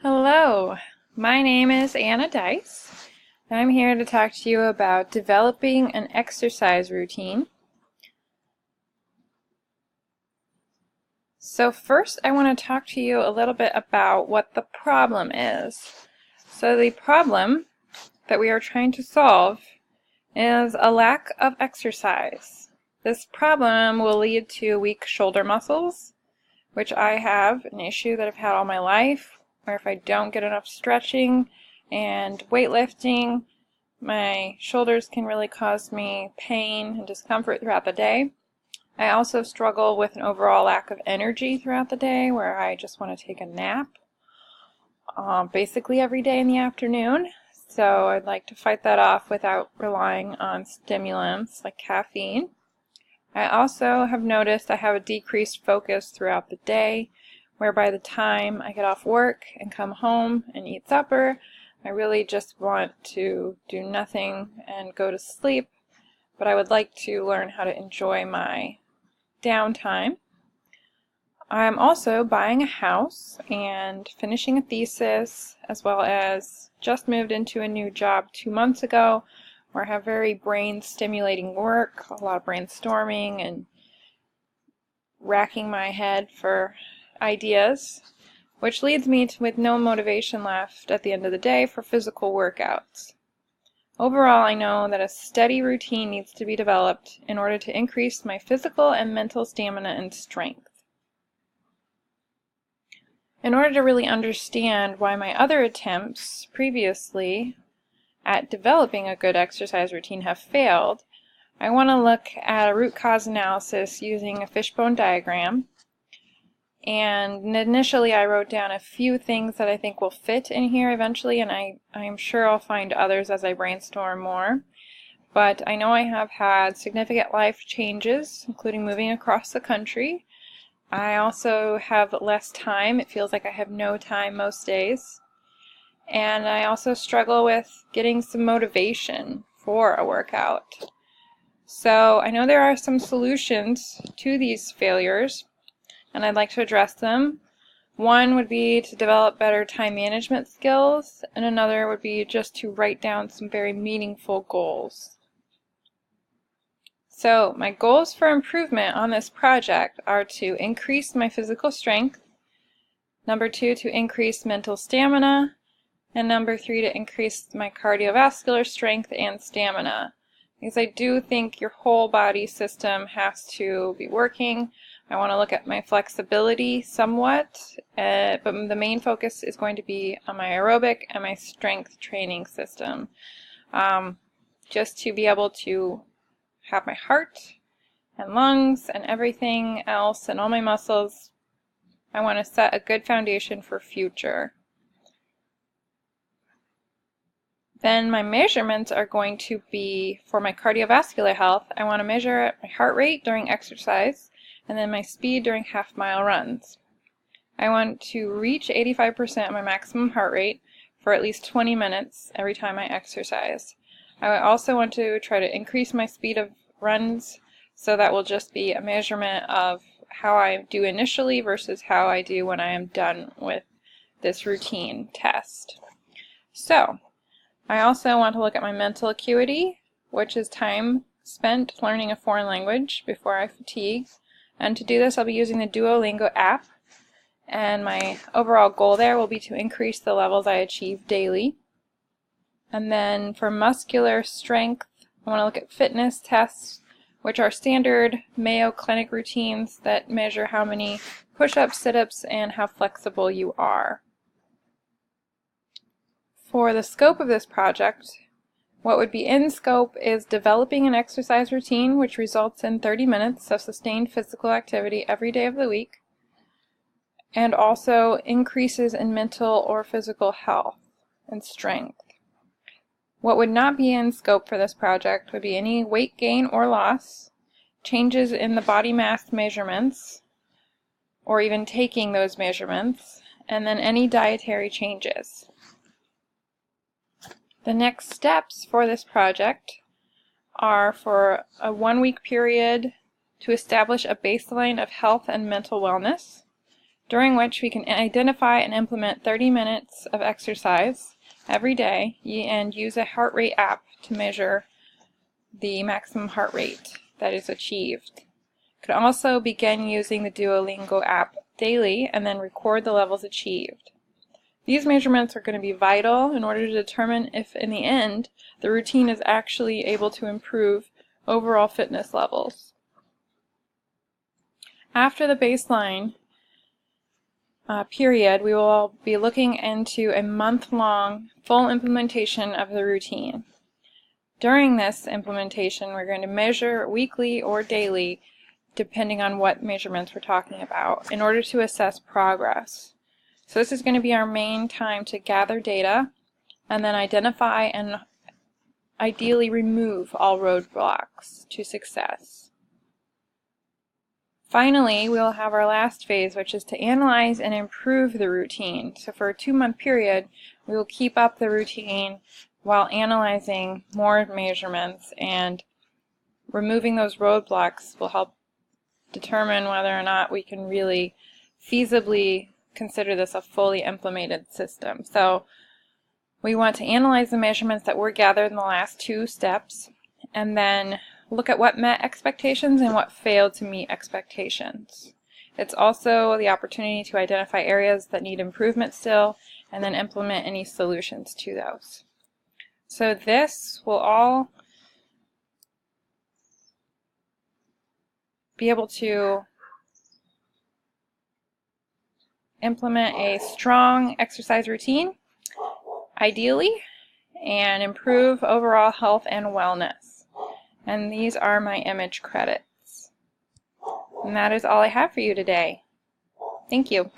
Hello, my name is Anna Dice. I'm here to talk to you about developing an exercise routine. So first I want to talk to you a little bit about what the problem is. So the problem that we are trying to solve is a lack of exercise. This problem will lead to weak shoulder muscles, which I have an issue that I've had all my life, where if I don't get enough stretching and weightlifting, my shoulders can really cause me pain and discomfort throughout the day. I also struggle with an overall lack of energy throughout the day, where I just want to take a nap basically every day in the afternoon. So I'd like to fight that off without relying on stimulants like caffeine. I also have noticed I have a decreased focus throughout the day, where by the time I get off work and come home and eat supper, I really just want to do nothing and go to sleep, but I would like to learn how to enjoy my downtime. I'm also buying a house and finishing a thesis, as well as just moved into a new job 2 months ago, where I have very brain-stimulating work, a lot of brainstorming and racking my head for ideas, which leads me to with no motivation left at the end of the day for physical workouts. Overall, I know that a steady routine needs to be developed in order to increase my physical and mental stamina and strength. In order to really understand why my other attempts previously at developing a good exercise routine have failed, I want to look at a root cause analysis using a fishbone diagram. And initially I wrote down a few things that I think will fit in here eventually, and I'm sure I'll find others as I brainstorm more. But I know I have had significant life changes, including moving across the country. I also have less time. It feels like I have no time most days. And I also struggle with getting some motivation for a workout. So I know there are some solutions to these failures, and I'd like to address them. One would be to develop better time management skills, and another would be just to write down some very meaningful goals. So my goals for improvement on this project are to increase my physical strength, number 2, to increase mental stamina, and number 3, to increase my cardiovascular strength and stamina. Because I do think your whole body system has to be working. I want to look at my flexibility somewhat, but the main focus is going to be on my aerobic and my strength training system. Just to be able to have my heart and lungs and everything else and all my muscles, I want to set a good foundation for future. Then my measurements are going to be for my cardiovascular health. I want to measure my heart rate during exercise, and then my speed during half-mile runs. I want to reach 85% of my maximum heart rate for at least 20 minutes every time I exercise. I also want to try to increase my speed of runs, so that will just be a measurement of how I do initially versus how I do when I am done with this routine test. So I also want to look at my mental acuity, which is time spent learning a foreign language before I fatigue. And to do this, I'll be using the Duolingo app. And my overall goal there will be to increase the levels I achieve daily. And then for muscular strength, I want to look at fitness tests, which are standard Mayo Clinic routines that measure how many push-ups, sit-ups, and how flexible you are. For the scope of this project, what would be in scope is developing an exercise routine which results in 30 minutes of sustained physical activity every day of the week, and also increases in mental or physical health and strength. What would not be in scope for this project would be any weight gain or loss, changes in the body mass measurements, or even taking those measurements, and then any dietary changes. The next steps for this project are for a 1-week period to establish a baseline of health and mental wellness, during which we can identify and implement 30 minutes of exercise every day and use a heart rate app to measure the maximum heart rate that is achieved. You can also begin using the Duolingo app daily and then record the levels achieved. These measurements are going to be vital in order to determine if, in the end, the routine is actually able to improve overall fitness levels. After the baseline period, we will be looking into a month-long full implementation of the routine. During this implementation, we're going to measure weekly or daily, depending on what measurements we're talking about, in order to assess progress. So this is going to be our main time to gather data and then identify and ideally remove all roadblocks to success. Finally, we'll have our last phase, which is to analyze and improve the routine. So for a 2-month period, we will keep up the routine while analyzing more measurements, and removing those roadblocks will help determine whether or not we can really feasibly consider this a fully implemented system. So we want to analyze the measurements that were gathered in the last 2 steps, and then look at what met expectations and what failed to meet expectations. It's also the opportunity to identify areas that need improvement still, and then implement any solutions to those. So this will all be able to implement a strong exercise routine, ideally, and improve overall health and wellness. And these are my image credits. And that is all I have for you today. Thank you.